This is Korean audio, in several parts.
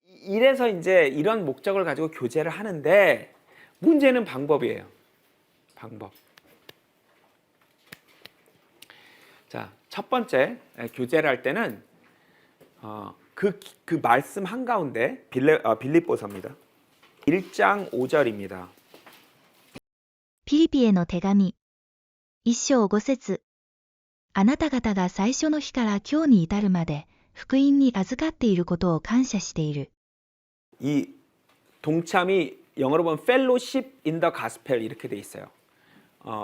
이래서 이제 이런 목적을 가지고 교제를 하는데 문제는 방법이에요. 방법. 자, 첫 번째 교제를 할 때는 그 말씀 한가운데 빌립보서입니다. 1장 5절입니다. ピリピへの手紙。一章五節。あなた方が最初の日から今日に至るまで、福音に預かっていることを感謝している。 이 동참이 영어로 보면 fellowship in the gospel 이렇게 돼 있어요.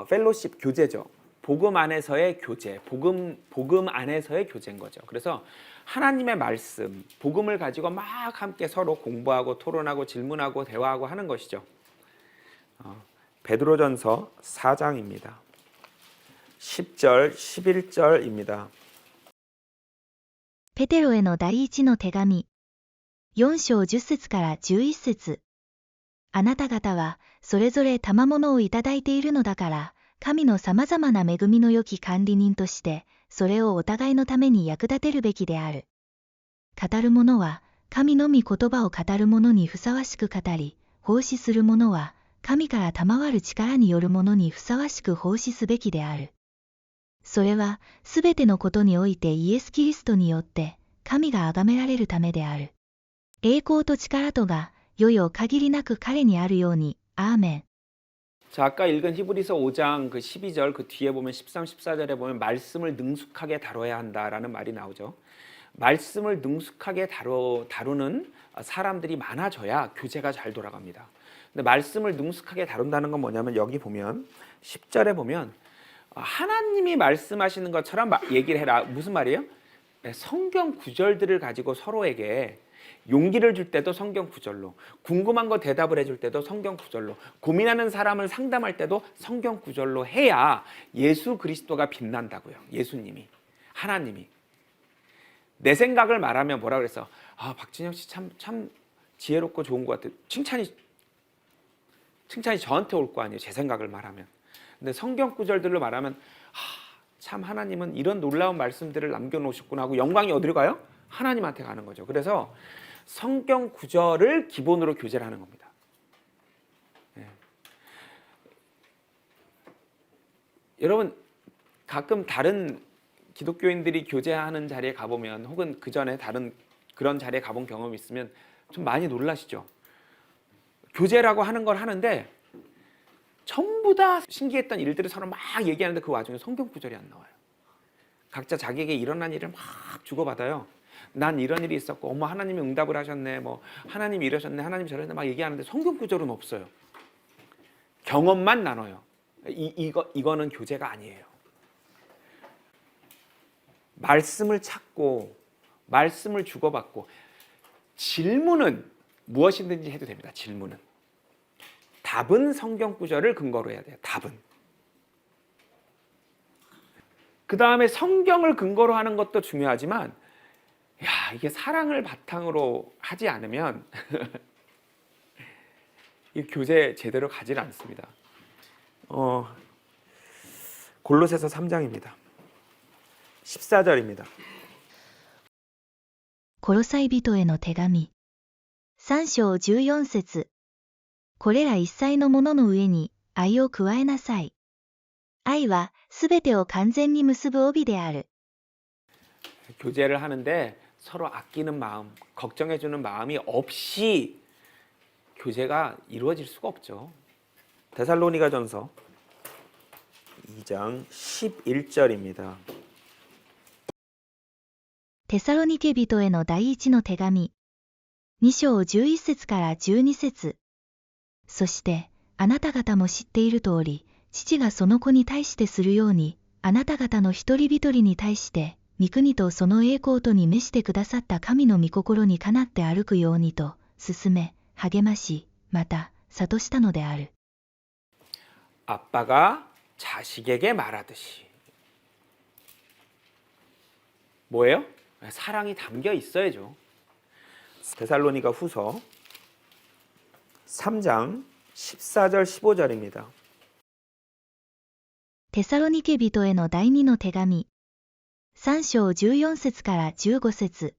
fellowship 교제죠. 복음 안에서의 교제, 복음 안에서의 교제인 거죠. 그래서 하나님의 말씀, 복음을 가지고 막 함께 서로 공부하고 토론하고 질문하고 대화하고 하는 것이죠. 베드로전서 4장입니다. 10절, 11절입니다. ペテロへの第一の手紙。4章10節から11節。あなた方は、それぞれ賜物をいただいているのだから、神のさまざまな恵みの良き管理人として、それをお互いのために役立てるべきである。語る者は、神の御言葉を語る者にふさわしく語り、奉仕する者は、神から賜る力による者にふさわしく奉仕すべきである。それは、すべてのことにおいてイエス・キリストによって、神が崇められるためである。栄光と力とが、よよ限りなく彼にあるように。アーメン。 자, 아까 읽은 히브리서 5장 그 12절 그 뒤에 보면 13, 14절에 보면 말씀을 능숙하게 다뤄야 한다라는 말이 나오죠. 말씀을 능숙하게 다루는 사람들이 많아져야 교제가 잘 돌아갑니다. 근데 말씀을 능숙하게 다룬다는 건 뭐냐면 여기 보면 10절에 보면 하나님이 말씀하시는 것처럼 얘기를 해라. 무슨 말이에요? 성경 구절들을 가지고 서로에게 용기를 줄 때도 성경 구절로, 궁금한 거 대답을 해줄 때도 성경 구절로, 고민하는 사람을 상담할 때도 성경 구절로 해야 예수 그리스도가 빛난다고요. 예수님이, 하나님이. 내 생각을 말하면 뭐라 그랬어? 박진영 씨 참 지혜롭고 좋은 것 같아. 칭찬이 저한테 올 거 아니에요. 제 생각을 말하면. 근데 성경 구절들로 말하면 참 하나님은 이런 놀라운 말씀들을 남겨놓으셨구나 하고 영광이 어디로 가요? 하나님한테 가는 거죠. 그래서 성경 구절을 기본으로 교제를 하는 겁니다. 네. 여러분 가끔 다른 기독교인들이 교제하는 자리에 가보면 혹은 그 전에 다른 그런 자리에 가본 경험이 있으면 좀 많이 놀라시죠. 교제라고 하는 걸 하는데 전부 다 신기했던 일들을 서로 막 얘기하는데 그 와중에 성경 구절이 안 나와요. 각자 자기에게 일어난 일을 막 주고받아요. 난 이런 일이 있었고 어머 하나님이 응답을 하셨네, 뭐 하나님이 이러셨네, 하나님이 저러셨네 막 얘기하는데 성경 구절은 없어요. 경험만 나눠요. 이거는 교제가 아니에요. 말씀을 찾고 말씀을 주고받고 질문은 무엇이든지 해도 됩니다. 질문은 답은 성경 구절을 근거로 해야 돼요. 답은. 그 다음에 성경을 근거로 하는 것도 중요하지만 이게 사랑을 바탕으로 하지 않으면 이 교제 제대로 가지 않습니다. 골로새서 3장입니다. 14절입니다. コロサイ人への手紙。3章14節。これら一切のものの上に愛を加えなさい。愛はすべてを完全に結ぶ帯である。 교제를 하는데 서로 아끼는 마음, 걱정해주는 마음이 없이 교제가 이루어질 수가 없죠. 데살로니가전서 2장 11절입니다. テサロニケ人への第一の手紙。2章11節から12節。そして、あなた方も知っている通り、父がその子に対してするように、あなた方の一人一人に対して、御国とその栄光とに召してくださった神の御心にかなって歩くようにと、勧め、励まし、また、諭したのである。 아빠가 자식에게 말하듯이. 뭐예요? 사랑이 담겨 있어야죠. 데살로니가 후서 3장 14절 15절입니다. テサロニケ人への第二の手紙。3章14節から15節。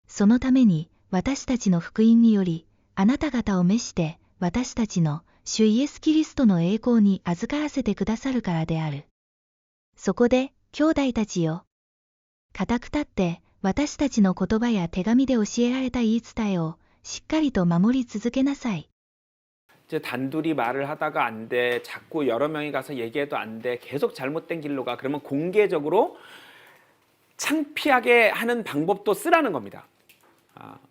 そのために、私たちの福音により、あなた方を召して、私たちの主イエス・キリストの栄光に預からせてくださるからである。そこで、兄弟たちよ。固く立って、私たちの言葉や手紙で教えられた言い伝えを、しっかりと守り続けなさい。 이제 단둘이 말을 하다가 안 돼, 자꾸 여러 명이 가서 얘기해도 안 돼, 계속 잘못된 길로 가. 그러면 공개적으로 창피하게 하는 방법도 쓰라는 겁니다.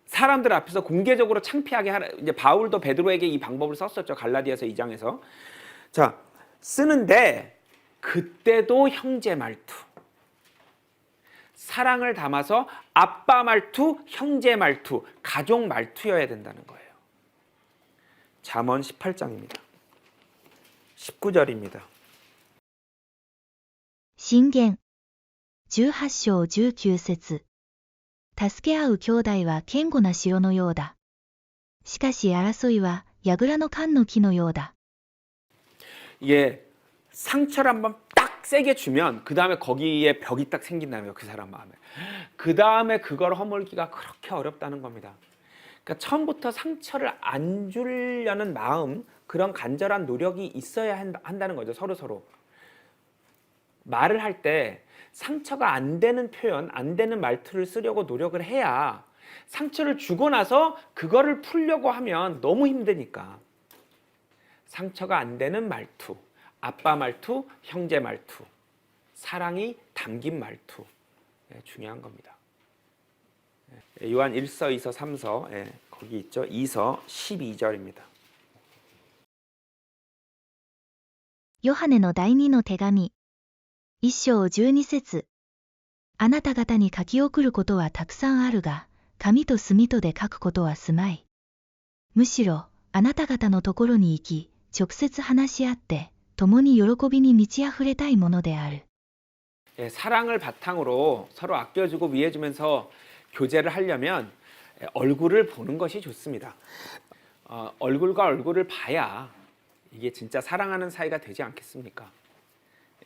사람들 앞에서 공개적으로 창피하게 하는, 이제 바울도 베드로에게 이 방법을 썼었죠. 갈라디아서 2장에서. 자, 쓰는데 그때도 형제 말투. 사랑을 담아서 아빠 말투, 형제 말투, 가족 말투여야 된다는 거예요. 잠언 18장입니다. 19절입니다. 箴言18章19節助け合う兄弟は堅固な城のようだ。しかし争いは櫓の冠の木のようだ。 이게 상처를 한번 딱 세게 주면 그 다음에 거기에 벽이 딱 생긴다는 거예요. 그 사람 마음에. 그 다음에 그걸 허물기가 그렇게 어렵다는 겁니다. 그러니까 처음부터 상처를 안 주려는 마음, 그런 간절한 노력이 있어야 한다는 거죠. 서로. 말을 할 때 상처가 안 되는 표현, 안 되는 말투를 쓰려고 노력을 해야, 상처를 주고 나서 그거를 풀려고 하면 너무 힘드니까 상처가 안 되는 말투, 아빠 말투, 형제 말투, 사랑이 담긴 말투, 중요한 겁니다. 요한 1서, 2서, 3서, 거기 있죠. 2서 12절입니다. ヨハネの第2の手紙1章12節あなた方に書き送ることはたくさんあるが、紙と墨とで書くことはすまい。むしろ、あなた方のところに行き、直接話し合って、共に喜びに満ち溢れたいものである。 사랑을 바탕으로 서로 아껴주고 위해주면서 교제를 하려면 얼굴을 보는 것이 좋습니다. 얼굴과 얼굴을 봐야 이게 진짜 사랑하는 사이가 되지 않겠습니까?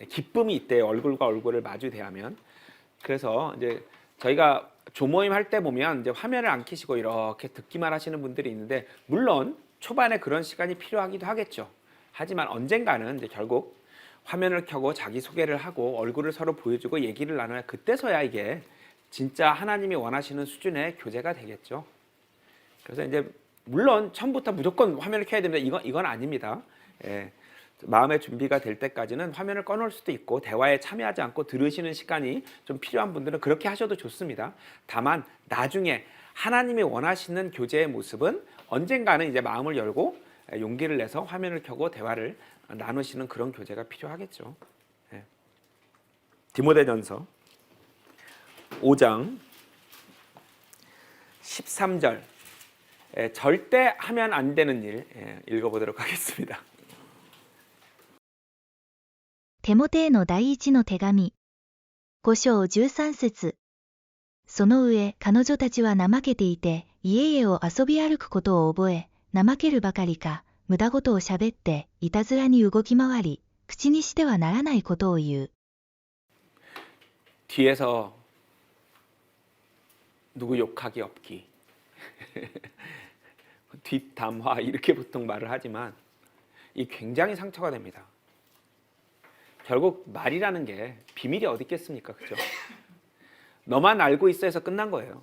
기쁨이 있대요. 얼굴과 얼굴을 마주 대하면. 그래서 이제 저희가 조모임 할 때 보면 이제 화면을 안 켜시고 이렇게 듣기만 하시는 분들이 있는데, 물론 초반에 그런 시간이 필요하기도 하겠죠. 하지만 언젠가는 이제 결국 화면을 켜고 자기 소개를 하고 얼굴을 서로 보여주고 얘기를 나눠야, 그때서야 이게 진짜 하나님이 원하시는 수준의 교제가 되겠죠. 그래서 이제 물론 처음부터 무조건 화면을 켜야 됩니다. 이건 아닙니다. 마음의 준비가 될 때까지는 화면을 꺼놓을 수도 있고, 대화에 참여하지 않고 들으시는 시간이 좀 필요한 분들은 그렇게 하셔도 좋습니다. 다만 나중에 하나님이 원하시는 교제의 모습은 언젠가는 이제 마음을 열고 용기를 내서 화면을 켜고 대화를 나누시는 그런 교제가 필요하겠죠. 디모데전서 5장 13절, 절대 하면 안 되는 일, 읽어보도록 하겠습니다. テモテへの第一の手紙5章13節その上、彼女たちは怠けていて、家々を遊び歩くことを覚え、怠けるばかりか、無駄事をしゃべって、いたずらに動き回り、口にしてはならないことを言う。 뒤에서 누구 욕하기 없기, 뒷담화 이렇게 보통 말을 하지만 이 굉장히 상처가 됩니다. 결국 말이라는 게 비밀이 어디 있겠습니까? 그죠? 너만 알고 있어 해서 끝난 거예요.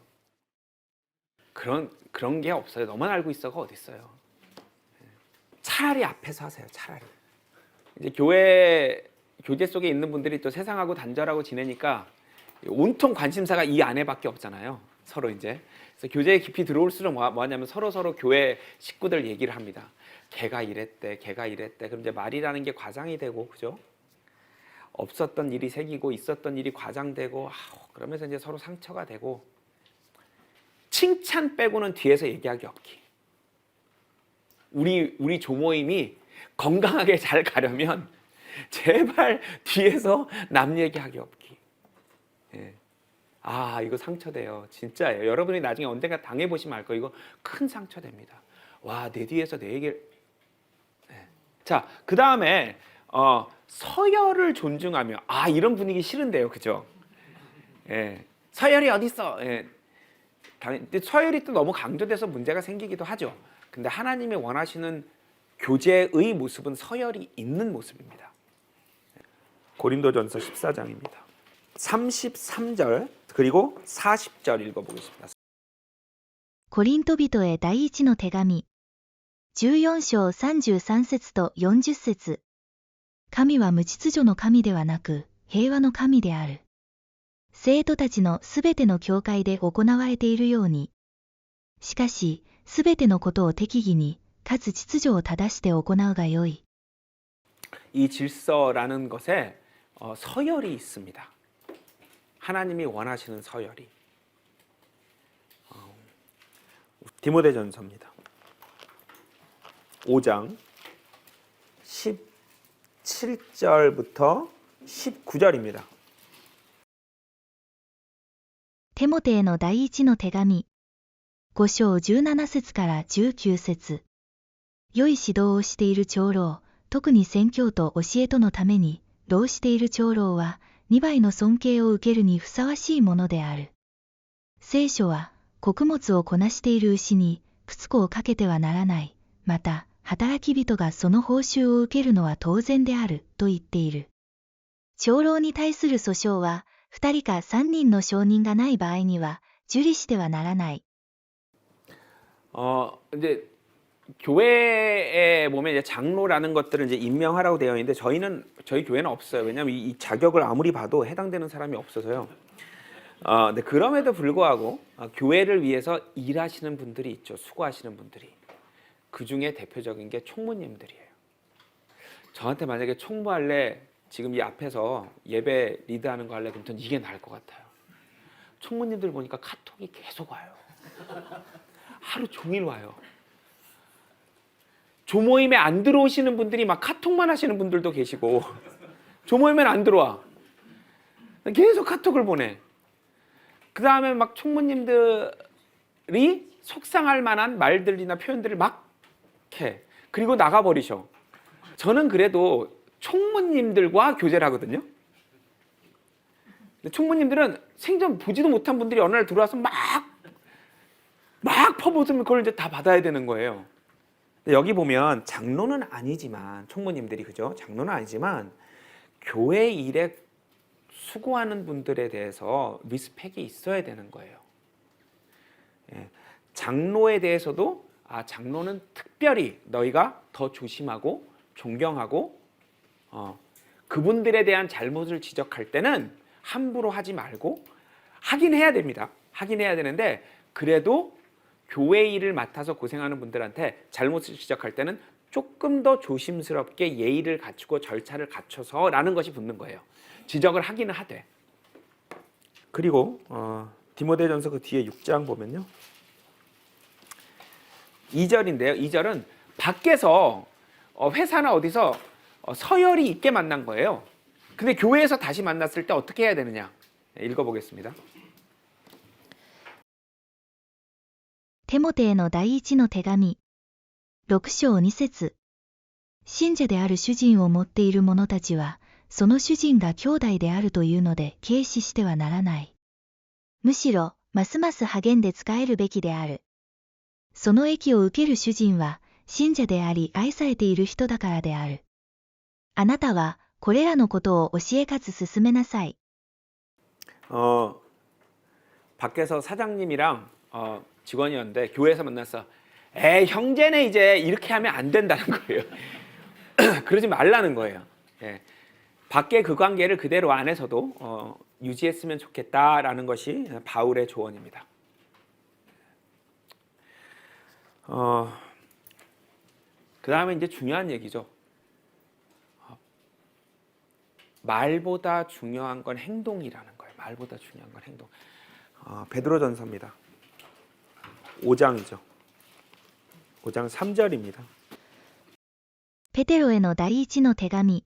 그런 게 없어요. 너만 알고 있어가 어디 있어요. 차라리 앞에서 하세요. 차라리. 이제 교제 속에 있는 분들이 또 세상하고 단절하고 지내니까 온통 관심사가 이 안에밖에 없잖아요. 서로 이제. 그래서 교제에 깊이 들어올수록 뭐하냐면 서로 교회 식구들 얘기를 합니다. 걔가 이랬대, 걔가 이랬대. 그럼 이제 말이라는 게 과장이 되고, 그죠? 없었던 일이 생기고 있었던 일이 과장되고, 그러면서 이제 서로 상처가 되고, 칭찬 빼고는 뒤에서 얘기하기 없기. 우리 조모임이 건강하게 잘 가려면 제발 뒤에서 남 얘기하기 없기. 이거 상처돼요. 진짜예요. 여러분이 나중에 언젠가 당해보시면 알 거예요. 이거 큰 상처됩니다. 와, 내 뒤에서 내 얘기를. 자, 그 다음에 서열을 존중하며, 이런 분위기 싫은데요, 그죠? 서열이 어디 있어? 근데 서열이 또 너무 강조돼서 문제가 생기기도 하죠. 근데 하나님이 원하시는 교제의 모습은 서열이 있는 모습입니다. 고린도전서 14장입니다. 33절 그리고 40절 읽어보겠습니다. コリント人へ第一の手紙。14章33節と40節。神は無秩序の神ではなく、平和の神である。生徒たちのすべての教会で行われているように。しかし、すべてのことを適宜に、かつ秩序を正して行うがよい。 이 질서라는 것에 서열이 있습니다. 하나님이 원하시는 서열이. 디모데전서입니다. 5장 17절부터 19절입니다. テモテへの第一の手紙。5章17節から19節。良い指導をしている長老、特に宣教と教えとのために、労している長老は、2倍の尊敬を受けるにふさわしいものである。聖書は、穀物をこなしている牛に、靴子をかけてはならない。また、働き人がその報酬を受けるのは当然である、と言っている。長老に対する訴訟は、2人か3人の証人がない場合には、受理してはならない。 이제 교회에 보면 이제 장로라는 것들을 이제 임명하라고 되어 있는데 저희 교회는 없어요. 왜냐하면 이 자격을 아무리 봐도 해당되는 사람이 없어서요. 근데 그럼에도 불구하고 교회를 위해서 일하시는 분들이 있죠. 수고하시는 분들이. 그 중에 대표적인 게 총무님들이에요. 저한테 만약에 총무할래 지금 이 앞에서 예배 리드하는 거 할래 그럼 전 이게 나을 것 같아요. 총무님들 보니까 카톡이 계속 와요. 하루 종일 와요. 조모임에 안 들어오시는 분들이 막 카톡만 하시는 분들도 계시고 조모임엔 안 들어와. 계속 카톡을 보내. 그 다음에 막 총무님들이 속상할 만한 말들이나 표현들을 막 해. 그리고 나가버리셔. 저는 그래도 총무님들과 교제를 하거든요. 근데 총무님들은 생전 보지도 못한 분들이 어느 날 들어와서 막 퍼붓으면 그걸 이제 다 받아야 되는 거예요. 여기 보면 장로는 아니지만 총무님들이 그죠? 장로는 아니지만 교회 일에 수고하는 분들에 대해서 리스펙이 있어야 되는 거예요. 예. 장로에 대해서도 장로는 특별히 너희가 더 조심하고 존경하고 그분들에 대한 잘못을 지적할 때는 함부로 하지 말고 하긴 해야 됩니다. 하긴 해야 되는데 그래도 교회 일을 맡아서 고생하는 분들한테 잘못을 지적할 때는 조금 더 조심스럽게 예의를 갖추고 절차를 갖춰서라는 것이 붙는 거예요. 지적을 하기는 하되. 그리고 디모데전서 그 뒤에 6장 보면요. 2절인데요. 2절은 밖에서 회사나 어디서 서열이 있게 만난 거예요. 근데 교회에서 다시 만났을 때 어떻게 해야 되느냐. 읽어보겠습니다. テモテへの第一の手紙。6章2節。信者である主人を持っている者たちは、その主人が兄弟であるというので軽視してはならない。むしろ、ますます励んで仕えるべきである。その益を受ける主人は、信者であり愛されている人だからである。あなたは、これらのことを教えかつ進めなさい。 밖에서 사장님이랑 직원이었는데 교회에서 만나서 에이 형제네 이제 이렇게 하면 안 된다는 거예요. 그러지 말라는 거예요. 예. 밖에 그 관계를 그대로 안에서도 유지했으면 좋겠다라는 것이 바울의 조언입니다. 그 다음에 이제 중요한 얘기죠. 말보다 중요한 건 행동이라는 거예요. 말보다 중요한 건 행동. 베드로전서입니다. 5장이죠. 5장 3절입니다. ペテロへの第一の手紙。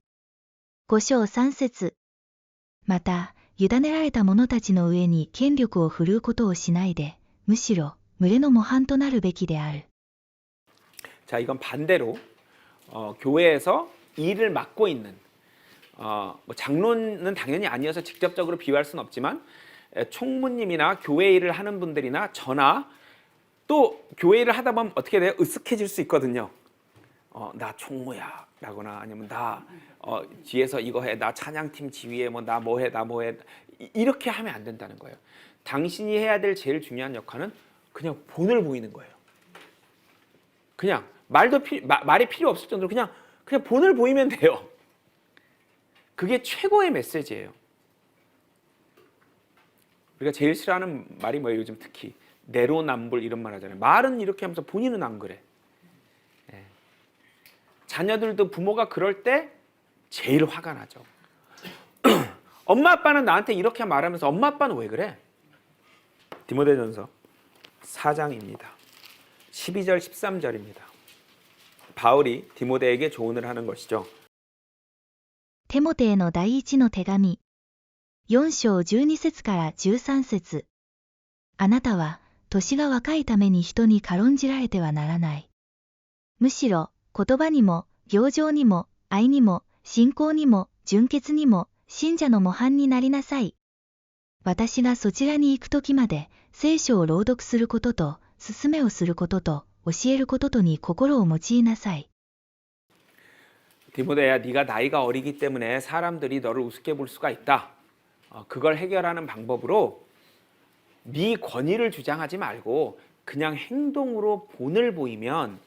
5章3節。また、委ねられた者たちの上に権力を振るうことをしないで、むしろ群れの模範となるべきである。 자, 이건 반대로 교회에서 일을 맡고 있는 뭐 장로는 당연히 아니어서 직접적으로 비유할 수는 없지만 총무님이나 교회 일을 하는 분들이나 저나 또 교회 일을 하다 보면 어떻게 돼요? 으쓱해질 수 있거든요. 나 총무야 라거나 아니면 나 뒤에서 이거 해, 나 찬양팀 지휘해, 뭐 나 뭐 해, 나 뭐 해, 이렇게 하면 안 된다는 거예요. 당신이 해야 될 제일 중요한 역할은 그냥 본을 보이는 거예요. 그냥 말이 필요 없을 정도로 그냥 본을 보이면 돼요. 그게 최고의 메시지예요. 우리가 제일 싫어하는 말이 뭐예요? 요즘 특히 내로남불 이런 말 하잖아요. 말은 이렇게 하면서 본인은 안 그래. 자녀들도 부모가 그럴 때 제일 화가 나죠. 엄마 아빠는 나한테 이렇게 말하면서 엄마 아빠는 왜 그래? 디모데전서 4장입니다. 12절 13절입니다. 바울이 디모데에게 조언을 하는 것이죠. テモテへの第一の手紙4章12節から13節あなたは年が若いために人に軽んじられてはならない。むしろ言葉にも行情にも愛にも信仰にも純潔にも信者の模範になりなさい。私がそちらに行くときまで聖書を朗読することと勧めをすることと教えることとに心を用いなさい。 디모데야, 네가 나이가 어리기 때문에 사람들이 너를 우습게 볼 수가 있다. 그걸 해결하는 방법으로 네 권위를 주장하지 말고 그냥 행동으로 본을 보이면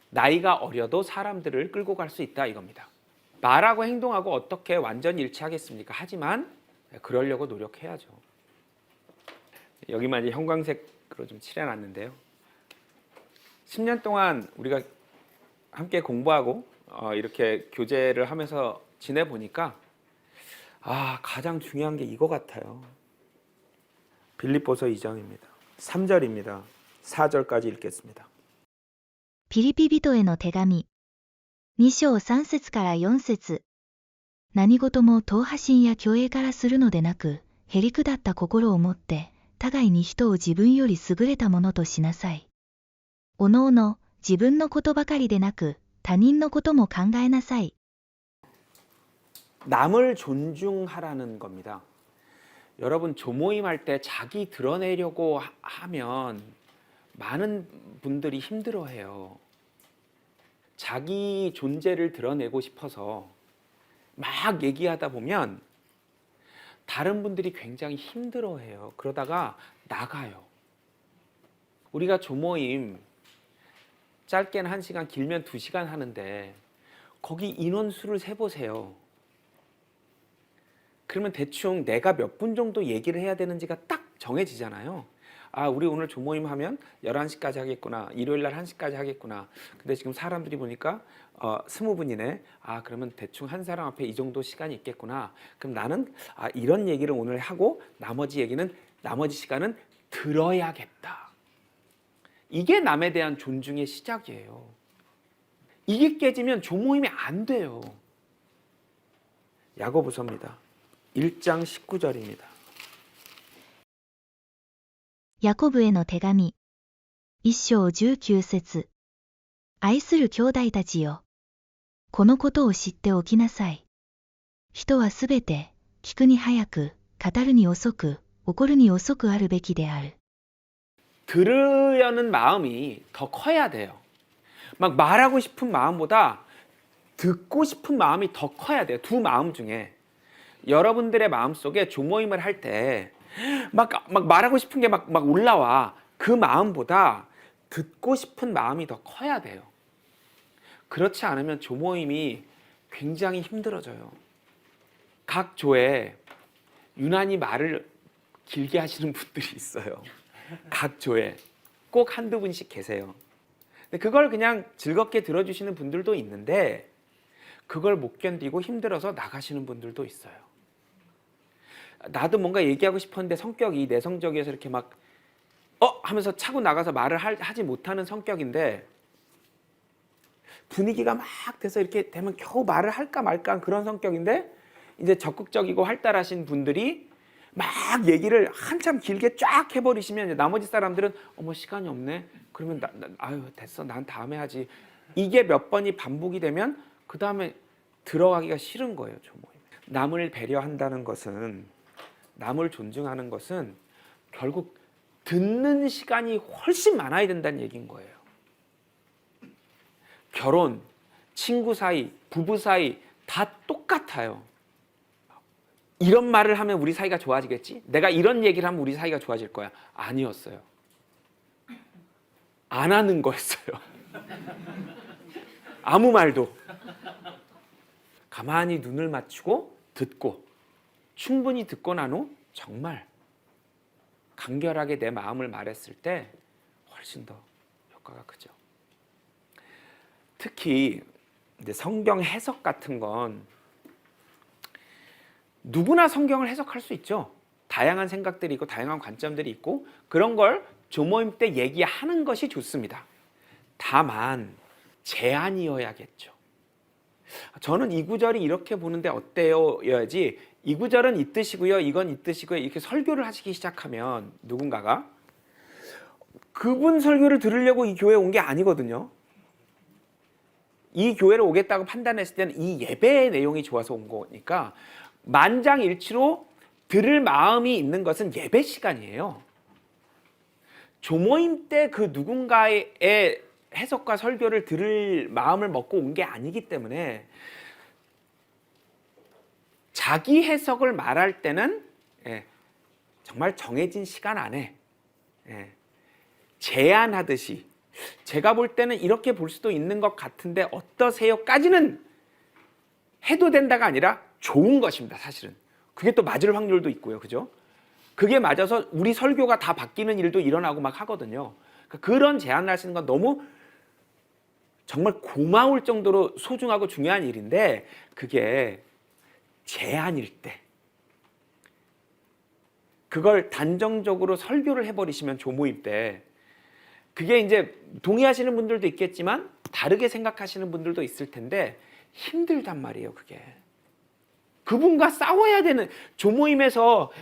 나이가 어려도 사람들을 끌고 갈 수 있다 이겁니다. 말하고 행동하고 어떻게 완전히 일치하겠습니까? 하지만 그러려고 노력해야죠. 여기만 이제 형광색으로 좀 칠해놨는데요. 10년 동안 우리가 함께 공부하고 이렇게 교제를 하면서 지내보니까 가장 중요한 게 이거 같아요. 빌립보서 2장입니다. 3절입니다. 4절까지 읽겠습니다. ピリピ人への手紙2章3節から4節何事も党派心や虚栄からするのでなく、へりくだった心を持って、互いに人を自分より優れたものとしなさい。おのおの、自分のことばかりでなく、他人のことも考えなさい。 남을 존중하라는 겁니다. 여러분 조모임 할 때 자기 드러내려고 하면 많은 분들이 힘들어해요. 자기 존재를 드러내고 싶어서 막 얘기하다 보면 다른 분들이 굉장히 힘들어해요. 그러다가 나가요. 우리가 조모임 짧게는 1시간, 길면 2시간 하는데 거기 인원수를 세보세요. 그러면 대충 내가 몇 분 정도 얘기를 해야 되는지가 딱 정해지잖아요. 우리 오늘 조모임 하면 11시까지 하겠구나. 일요일 날 1시까지 하겠구나. 근데 지금 사람들이 보니까 20분이네. 그러면 대충 한 사람 앞에 이 정도 시간이 있겠구나. 그럼 나는 이런 얘기를 오늘 하고 나머지 시간은 들어야겠다. 이게 남에 대한 존중의 시작이에요. 이게 깨지면 조모임이 안 돼요. 야고보서입니다. 1장 19절입니다. ヤコブへの手紙1章19節愛する兄弟たちよ。このことを知っておきなさい。人はすべて聞くに早く、語るに遅く、怒るに遅くあるべきである。 들으려는 마음이 더 커야 돼요. 막 말하고 싶은 마음보다 듣고 싶은 마음이 더 커야 돼요. 두 마음 중에. 여러분들의 마음속에 조모임을 할 때 막 말하고 싶은 게 막 올라와. 그 마음보다 듣고 싶은 마음이 더 커야 돼요. 그렇지 않으면 조모임이 굉장히 힘들어져요. 각 조에 유난히 말을 길게 하시는 분들이 있어요. 각 조에 꼭 한두 분씩 계세요. 근데 그걸 그냥 즐겁게 들어주시는 분들도 있는데 그걸 못 견디고 힘들어서 나가시는 분들도 있어요. 나도 뭔가 얘기하고 싶었는데 성격이 내성적이어서 이렇게 막 하면서 차고 나가서 말을 하지 못하는 성격인데 분위기가 막 돼서 이렇게 되면 겨우 말을 할까 말까 한 그런 성격인데 이제 적극적이고 활달하신 분들이 막 얘기를 한참 길게 쫙 해버리시면 이제 나머지 사람들은 시간이 없네. 그러면 됐어. 난 다음에 하지. 이게 몇 번이 반복이 되면 그 다음에 들어가기가 싫은 거예요. 조모임. 남을 배려한다는 것은 남을 존중하는 것은 결국 듣는 시간이 훨씬 많아야 된다는 얘기인 거예요. 결혼, 친구 사이, 부부 사이 다 똑같아요. 이런 말을 하면 우리 사이가 좋아지겠지? 내가 이런 얘기를 하면 우리 사이가 좋아질 거야. 아니었어요. 안 하는 거였어요. 아무 말도. 가만히 눈을 맞추고 듣고 충분히 듣고 난 후 정말 간결하게 내 마음을 말했을 때 훨씬 더 효과가 크죠. 특히 이제 성경 해석 같은 건 누구나 성경을 해석할 수 있죠. 다양한 생각들이 있고 다양한 관점들이 있고 그런 걸 조모임 때 얘기하는 것이 좋습니다. 다만 제한이어야겠죠. 저는 이 구절이 이렇게 보는데 어때요? 여야지 이 구절은 이 뜻이고요. 이건 이 뜻이고요. 이렇게 설교를 하시기 시작하면 누군가가 그분 설교를 들으려고 이 교회에 온 게 아니거든요. 이 교회를 오겠다고 판단했을 때는 이 예배의 내용이 좋아서 온 거니까 만장일치로 들을 마음이 있는 것은 예배 시간이에요. 조모임 때 그 누군가의 해석과 설교를 들을 마음을 먹고 온 게 아니기 때문에 자기 해석을 말할 때는 정말 정해진 시간 안에 제안하듯이 제가 볼 때는 이렇게 볼 수도 있는 것 같은데 어떠세요?까지는 해도 된다가 아니라 좋은 것입니다. 사실은 그게 또 맞을 확률도 있고요. 그죠? 그게 맞아서 우리 설교가 다 바뀌는 일도 일어나고 막 하거든요. 그러니까 그런 제안을 하시는 건 너무 정말 고마울 정도로 소중하고 중요한 일인데 그게 제안일 때 그걸 단정적으로 설교를 해버리시면 조모임 때 그게 이제 동의하시는 분들도 있겠지만 다르게 생각하시는 분들도 있을 텐데 힘들단 말이에요. 그게 그분과 싸워야 되는 조모임에서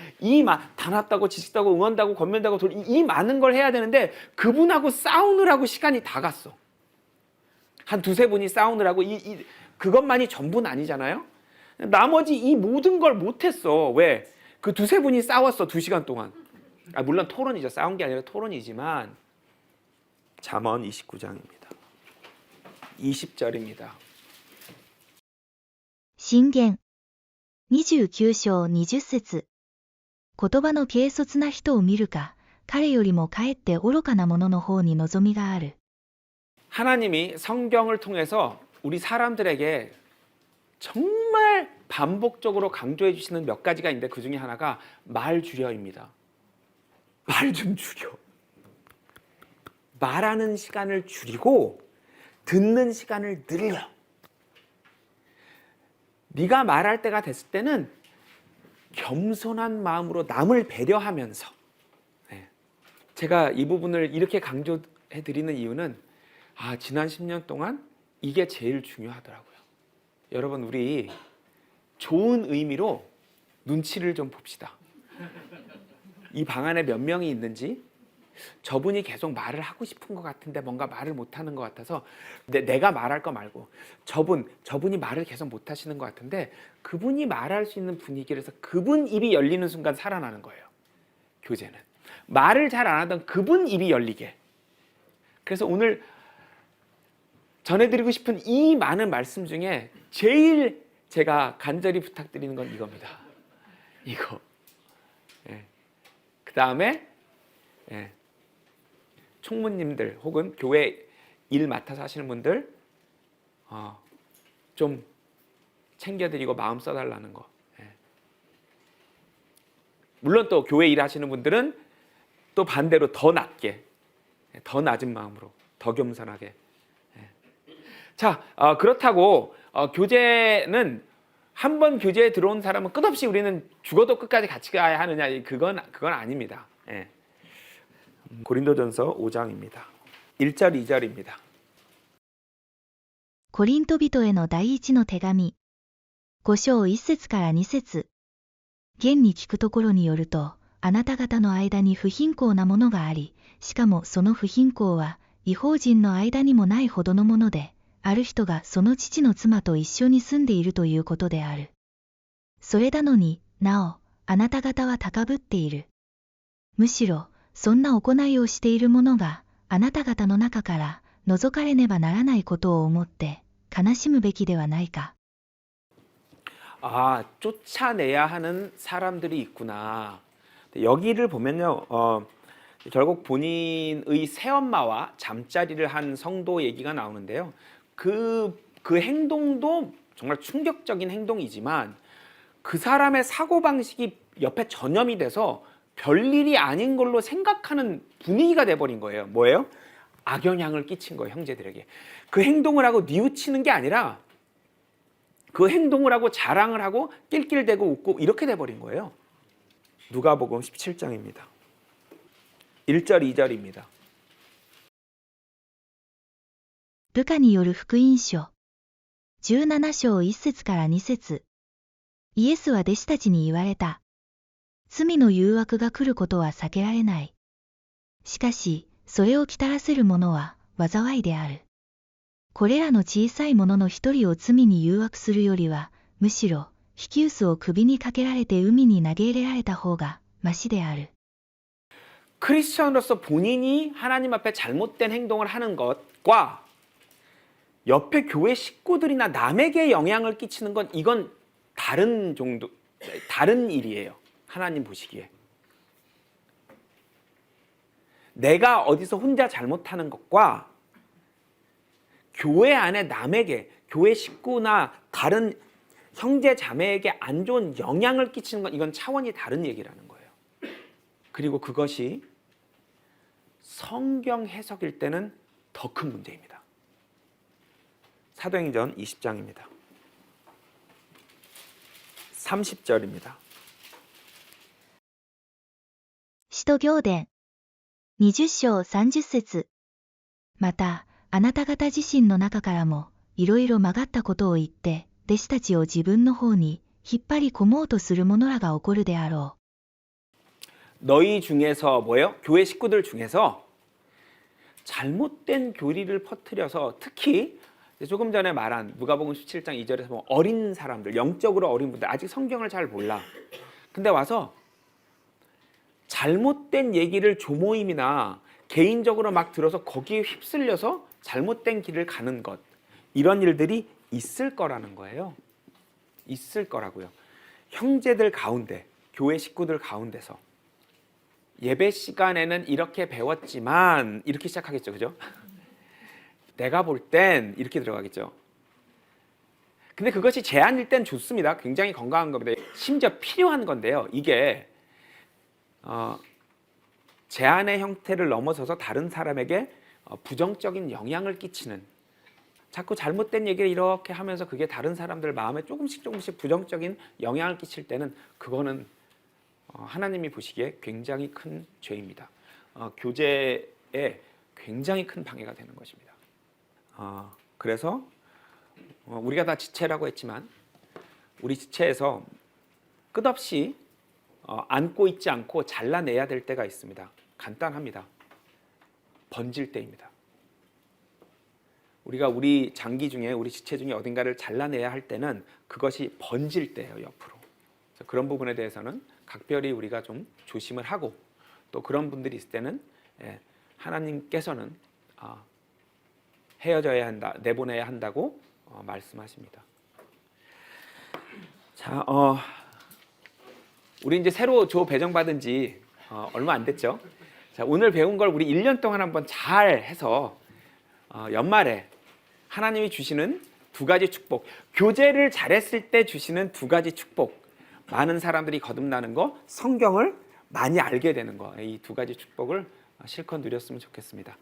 단합다고 지식다고 응원다고 권면다고 이 많은 걸 해야 되는데 그분하고 싸우느라고 시간이 다 갔어. 한 두세 분이 싸우느라고 그것만이 전부는 아니잖아요. 나머지 이 모든 걸 못했어. 왜? 그 두세 분이 싸웠어. 2시간 동안. 물론 토론이죠. 싸운 게 아니라 토론이지만 잠언 29장입니다. 20절입니다. 箴言29章20節言葉の軽率な人を見るか、彼よりもかえって愚かな者の方に望みがある。 하나님이 성경을 통해서 우리 사람들에게 정말 반복적으로 강조해 주시는 몇 가지가 있는데 그 중에 하나가 말 줄여입니다. 말 좀 줄여. 말하는 시간을 줄이고 듣는 시간을 늘려. 네가 말할 때가 됐을 때는 겸손한 마음으로 남을 배려하면서 제가 이 부분을 이렇게 강조해 드리는 이유는 지난 10년 동안 이게 제일 중요하더라고요. 여러분 우리 좋은 의미로 눈치를 좀 봅시다. 이 방 안에 몇 명이 있는지 저분이 계속 말을 하고 싶은 것 같은데 뭔가 말을 못하는 것 같아서 내가 말할 거 말고 저분이 말을 계속 못하시는 것 같은데 그분이 말할 수 있는 분위기를 해서 그분 입이 열리는 순간 살아나는 거예요. 교제는 말을 잘 안 하던 그분 입이 열리게. 그래서 오늘 전해드리고 싶은 이 많은 말씀 중에 제일 제가 간절히 부탁드리는 건 이겁니다. 이거. 그 다음에 총무님들 혹은 교회 일 맡아서 하시는 분들 좀 챙겨드리고 마음 써달라는 거. 물론 또 교회 일 하시는 분들은 또 반대로 더 낮게, 더 낮은 마음으로, 더 겸손하게. 자, 그렇다고 교제는 한 번 교제에 들어온 사람은 끝없이 우리는 죽어도 끝까지 같이 가야 하느냐, 그건 아닙니다. 고린도전서 5장입니다. 1절 2절입니다. コリント人への第一の手紙5章1節から2節現に聞くところによると、あなた方の間に不貧困なものがあり、しかもその不貧困は異邦人の間にもないほどのもので、ある人がその父の妻と一緒に住んでいるということである。それなのになお、あなた方は高ぶっている。むしろ、そんな行いをしている者が、あなた方の中から除かれねばならないことを思って悲しむべきではないか。 아, 쫓아내야 하는 사람들이 있구나. 여기를 보면요, 결국 본인의 새엄마와 잠자리를 한 성도 얘기가 나오는데요. 그 행동도 정말 충격적인 행동이지만 그 사람의 사고방식이 옆에 전염이 돼서 별일이 아닌 걸로 생각하는 분위기가 돼버린 거예요. 뭐예요? 악영향을 끼친 거예요, 형제들에게. 그 행동을 하고 뉘우치는 게 아니라 그 행동을 하고 자랑을 하고 낄낄대고 웃고 이렇게 돼버린 거예요. 누가복음 17장입니다. 1절 2절입니다. ルカによる福音書17章1節から2節。イエスは弟子たちに言われた。罪の誘惑が来ることは避けられない。しかし、それをきたらせる者は災いである。これらの小さい者の一人を罪に誘惑するよりは、むしろ、引き臼を首にかけられて海に投げ入れられた方がましである。 크리스천으로서 본인이 하나님 앞에 잘못된 행동을 하는 것과 옆에 교회 식구들이나 남에게 영향을 끼치는 건 이건 다른 정도, 다른 일이에요. 하나님 보시기에. 내가 어디서 혼자 잘못하는 것과 교회 안에 남에게, 교회 식구나 다른 형제 자매에게 안 좋은 영향을 끼치는 건 이건 차원이 다른 얘기라는 거예요. 그리고 그것이 성경 해석일 때는 더 큰 문제입니다. 사도행전 20장입니다. 30절입니다. 使徒行伝20章30節。また、あなた方自身の中からも、いろいろ曲がったことを言って、弟子たちを自分の方に引っ張り込もうとする者らが起こるであろう。 너희 중에서 뭐예요? 교회 식구들 중에서 잘못된 교리를 퍼뜨려서 특히 조금 전에 말한 누가복음 17장 2절에서 보면 어린 사람들, 영적으로 어린 분들 아직 성경을 잘 몰라. 근데 와서 잘못된 얘기를 조모임이나 개인적으로 막 들어서 거기에 휩쓸려서 잘못된 길을 가는 것, 이런 일들이 있을 거라는 거예요. 있을 거라고요. 형제들 가운데, 교회 식구들 가운데서 예배 시간에는 이렇게 배웠지만 이렇게 시작하겠죠, 그죠? 내가 볼 땐 이렇게 들어가겠죠. 근데 그것이 제한일 땐 좋습니다. 굉장히 건강한 겁니다. 심지어 필요한 건데요. 이게 제한의 형태를 넘어서서 다른 사람에게 부정적인 영향을 끼치는, 자꾸 잘못된 얘기를 이렇게 하면서 그게 다른 사람들 마음에 조금씩 부정적인 영향을 끼칠 때는 그거는 하나님이 보시기에 굉장히 큰 죄입니다. 교제에 굉장히 큰 방해가 되는 것입니다. 그래서 우리가 다 지체라고 했지만 우리 지체에서 끝없이 안고 있지 않고 잘라내야 될 때가 있습니다. 간단합니다. 번질 때입니다. 우리가 우리 장기 중에, 우리 지체 중에 어딘가를 잘라내야 할 때는 그것이 번질 때예요, 옆으로. 그래서 그런 부분에 대해서는 각별히 우리가 좀 조심을 하고, 또 그런 분들이 있을 때는 하나님께서는 헤어져야 한다, 내보내야 한다고 말씀하십니다. 자, 우리 이제 새로 조 배정받은 지 얼마 안 됐죠? 자, 오늘 배운 걸 우리 1년 동안 한번 잘 해서 연말에 하나님이 주시는 두 가지 축복, 교제를 잘했을 때 주시는 두 가지 축복, 많은 사람들이 거듭나는 거, 성경을 많이 알게 되는 거, 이 두 가지 축복을 실컷 누렸으면 좋겠습니다.